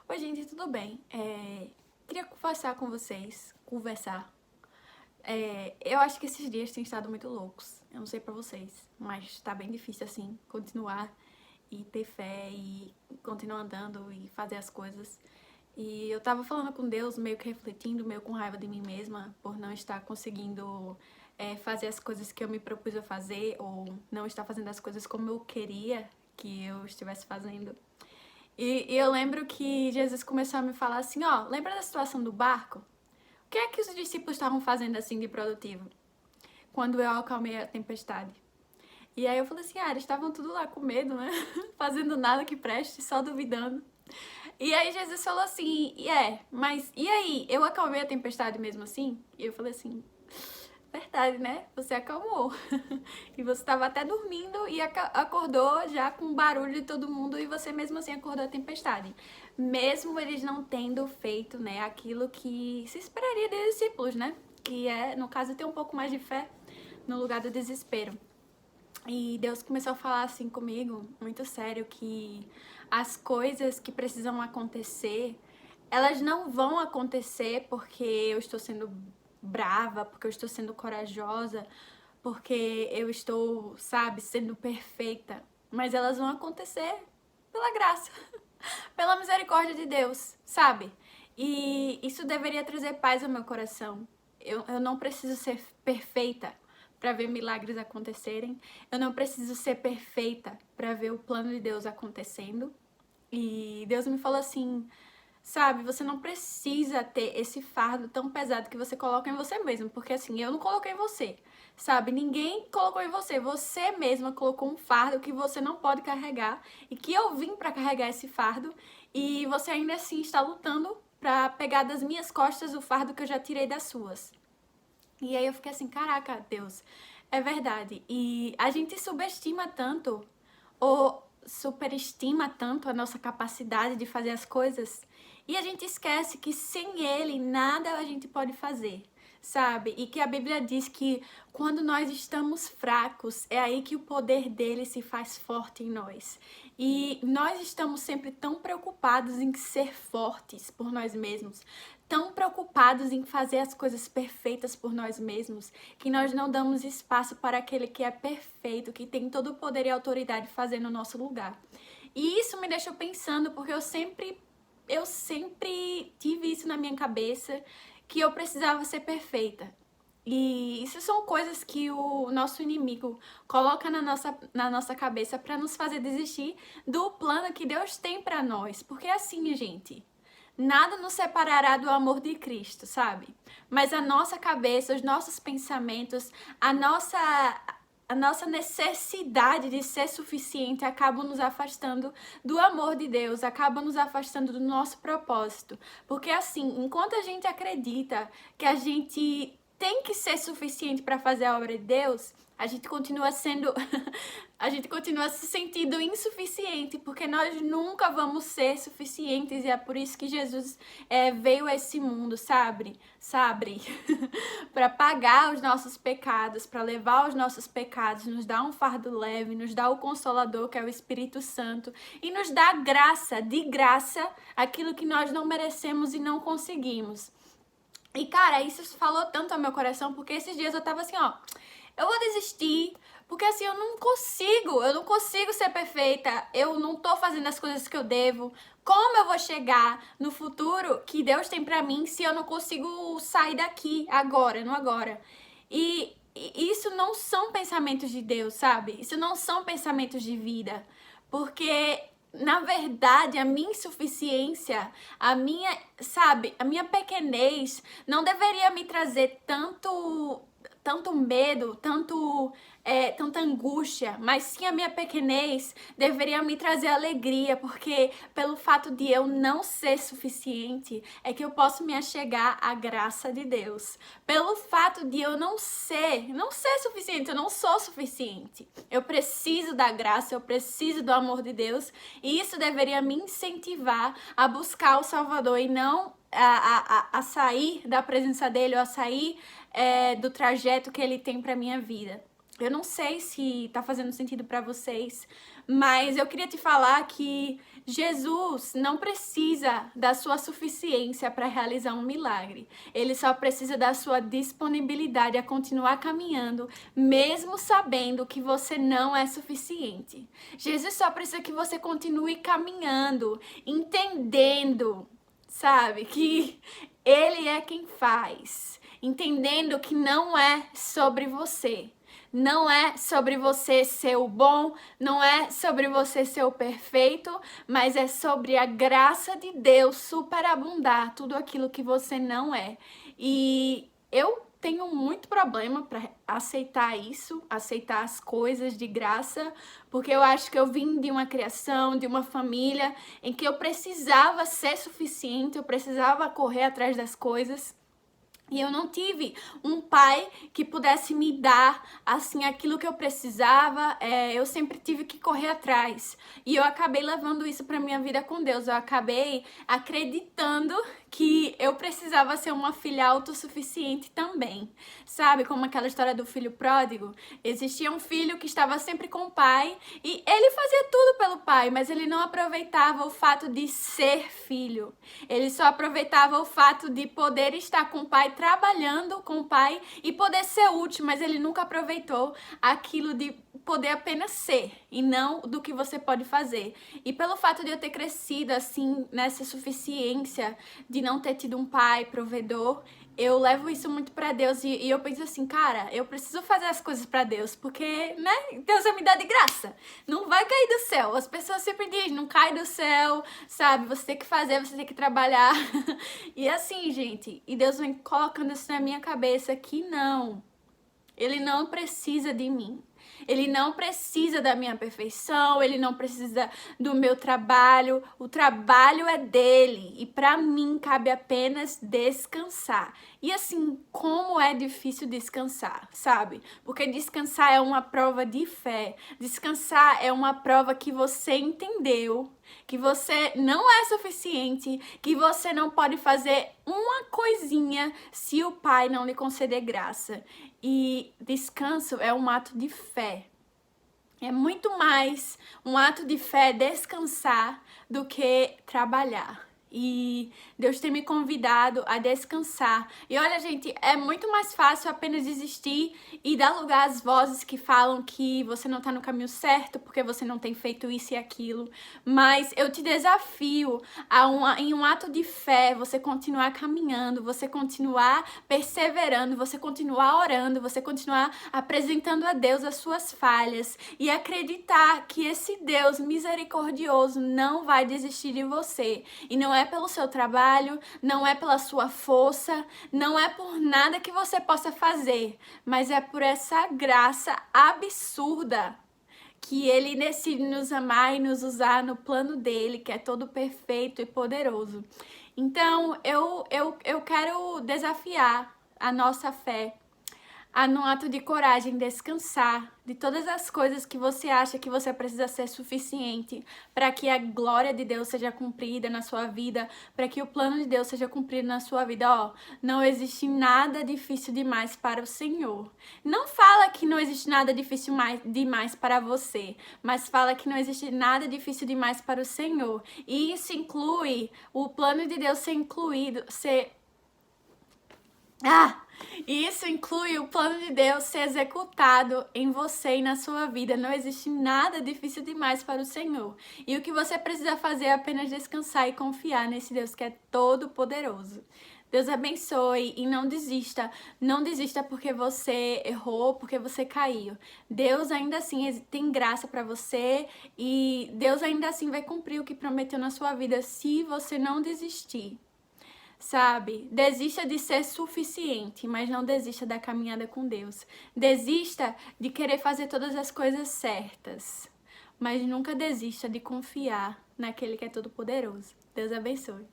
Oi, gente, tudo bem? Queria conversar. Eu acho que esses dias têm estado muito loucos. Eu não sei pra vocês, mas tá bem difícil, assim, continuar e ter fé e continuar andando e fazer as coisas. E eu tava falando com Deus, meio que refletindo, meio com raiva de mim mesma por não estar conseguindo fazer as coisas que eu me propus a fazer ou não estar fazendo as coisas como eu queria que eu estivesse fazendo. E eu lembro que Jesus começou a me falar assim, ó, lembra da situação do barco? O que é que os discípulos estavam fazendo assim de produtivo? Quando eu acalmei a tempestade. E aí eu falei assim, eles estavam tudo lá com medo, né? Fazendo nada que preste, só duvidando. E aí Jesus falou assim, mas e aí? Eu acalmei a tempestade mesmo assim? E eu falei assim, verdade, né? Você acalmou. E você estava até dormindo e acordou já com o barulho de todo mundo e você mesmo assim acordou a tempestade. Mesmo eles não tendo feito, né, aquilo que se esperaria dos discípulos, né? Que é, no caso, ter um pouco mais de fé no lugar do desespero. E Deus começou a falar assim comigo, muito sério, que as coisas que precisam acontecer, elas não vão acontecer porque eu estou sendo brava, porque eu estou sendo corajosa, porque eu estou, sabe, sendo perfeita. Mas elas vão acontecer pela graça, pela misericórdia de Deus, sabe? E isso deveria trazer paz ao meu coração. Eu não preciso ser perfeita para ver milagres acontecerem. Eu não preciso ser perfeita para ver o plano de Deus acontecendo. E Deus me falou assim, sabe, você não precisa ter esse fardo tão pesado que você coloca em você mesmo, porque assim, eu não coloquei em você, sabe? Ninguém colocou em você, você mesma colocou um fardo que você não pode carregar e que eu vim para carregar esse fardo e você ainda assim está lutando para pegar das minhas costas o fardo que eu já tirei das suas. E aí eu fiquei assim, caraca, Deus, é verdade. E a gente subestima tanto ou superestima tanto a nossa capacidade de fazer as coisas e a gente esquece que sem ele nada a gente pode fazer, sabe? E que a Bíblia diz que quando nós estamos fracos, é aí que o poder dele se faz forte em nós. E nós estamos sempre tão preocupados em ser fortes por nós mesmos, tão preocupados em fazer as coisas perfeitas por nós mesmos, que nós não damos espaço para aquele que é perfeito, que tem todo o poder e autoridade fazer no nosso lugar. E isso me deixou pensando, porque eu sempre tive isso na minha cabeça, que eu precisava ser perfeita. E isso são coisas que o nosso inimigo coloca na nossa cabeça para nos fazer desistir do plano que Deus tem para nós. Porque é assim, gente, nada nos separará do amor de Cristo, sabe? Mas a nossa cabeça, os nossos pensamentos, a nossa necessidade de ser suficiente acabam nos afastando do amor de Deus, acabam nos afastando do nosso propósito. Porque assim, enquanto a gente acredita que a gente tem que ser suficiente para fazer a obra de Deus, a gente continua sendo a gente continua se sentindo insuficiente, porque nós nunca vamos ser suficientes e é por isso que Jesus veio a esse mundo, sabe? Para pagar os nossos pecados, para levar os nossos pecados, nos dar um fardo leve, nos dar o Consolador, que é o Espírito Santo, e nos dar graça, de graça, aquilo que nós não merecemos e não conseguimos. E, cara, isso falou tanto ao meu coração, porque esses dias eu tava assim, ó, eu vou desistir, porque assim, eu não consigo ser perfeita, eu não tô fazendo as coisas que eu devo. Como eu vou chegar no futuro que Deus tem pra mim se eu não consigo sair daqui agora, no agora? E isso não são pensamentos de Deus, sabe? Isso não são pensamentos de vida, porque na verdade, a minha insuficiência, a minha pequenez não deveria me trazer tanto medo, tanta angústia, mas sim a minha pequenez deveria me trazer alegria, porque pelo fato de eu não ser suficiente, é que eu posso me achegar à graça de Deus. Pelo fato de eu não ser suficiente, eu não sou suficiente. Eu preciso da graça, eu preciso do amor de Deus, e isso deveria me incentivar a buscar o Salvador e não a sair da presença dele, ou a sair do trajeto que ele tem pra minha vida. Eu não sei se tá fazendo sentido pra vocês, mas eu queria te falar que Jesus não precisa da sua suficiência para realizar um milagre. Ele só precisa da sua disponibilidade a continuar caminhando, mesmo sabendo que você não é suficiente. Jesus só precisa que você continue caminhando, entendendo, sabe, que Ele é quem faz, entendendo que não é sobre você. Não é sobre você ser o bom, não é sobre você ser o perfeito, mas é sobre a graça de Deus superabundar tudo aquilo que você não é. E eu tenho muito problema para aceitar isso, aceitar as coisas de graça, porque eu acho que eu vim de uma criação, de uma família em que eu precisava ser suficiente, eu precisava correr atrás das coisas. E eu não tive um pai que pudesse me dar, assim, aquilo que eu precisava. Eu sempre tive que correr atrás. E eu acabei levando isso para minha vida com Deus. Eu acabei acreditando que eu precisava ser uma filha autossuficiente também. Sabe, como aquela história do filho pródigo? Existia um filho que estava sempre com o pai e ele fazia tudo pelo pai, mas ele não aproveitava o fato de ser filho. Ele só aproveitava o fato de poder estar com o pai, trabalhando com o pai e poder ser útil, mas ele nunca aproveitou aquilo de poder apenas ser e não do que você pode fazer. E pelo fato de eu ter crescido assim nessa suficiência de não ter tido um pai provedor, eu levo isso muito pra Deus e eu penso assim, cara, eu preciso fazer as coisas pra Deus, porque, né, Deus vai me dar de graça, não vai cair do céu. As pessoas sempre dizem, não cai do céu, sabe, você tem que fazer, você tem que trabalhar. E assim, gente, e Deus vem colocando isso na minha cabeça que não, Ele não precisa de mim. Ele não precisa da minha perfeição, ele não precisa do meu trabalho. O trabalho é dele e para mim cabe apenas descansar. E assim, como é difícil descansar, sabe? Porque descansar é uma prova de fé. Descansar é uma prova que você entendeu que você não é suficiente, que você não pode fazer uma coisinha se o Pai não lhe conceder graça. E descanso é um ato de fé. É muito mais um ato de fé descansar do que trabalhar. E Deus tem me convidado a descansar. E olha, gente, é muito mais fácil apenas desistir e dar lugar às vozes que falam que você não tá no caminho certo porque você não tem feito isso e aquilo. Mas eu te desafio em um ato de fé, você continuar caminhando, você continuar perseverando, você continuar orando, você continuar apresentando a Deus as suas falhas e acreditar que esse Deus misericordioso não vai desistir de você. E não é pelo seu trabalho, não é pela sua força, não é por nada que você possa fazer, mas é por essa graça absurda que Ele decide nos amar e nos usar no plano dele, que é todo perfeito e poderoso. Então, eu quero desafiar a nossa fé a, num ato de coragem, descansar de todas as coisas que você acha que você precisa ser suficiente para que a glória de Deus seja cumprida na sua vida, para que o plano de Deus seja cumprido na sua vida. Ó, não existe nada difícil demais para o Senhor. Não fala que não existe nada difícil demais para você, mas fala que não existe nada difícil demais para o Senhor. E isso inclui o plano de Deus ser incluído, isso inclui o plano de Deus ser executado em você e na sua vida. Não existe nada difícil demais para o Senhor. E o que você precisa fazer é apenas descansar e confiar nesse Deus que é todo poderoso. Deus abençoe e não desista. Não desista porque você errou, porque você caiu. Deus ainda assim tem graça para você e Deus ainda assim vai cumprir o que prometeu na sua vida se você não desistir. Sabe, desista de ser suficiente, mas não desista da caminhada com Deus. Desista de querer fazer todas as coisas certas, mas nunca desista de confiar naquele que é todo poderoso. Deus abençoe.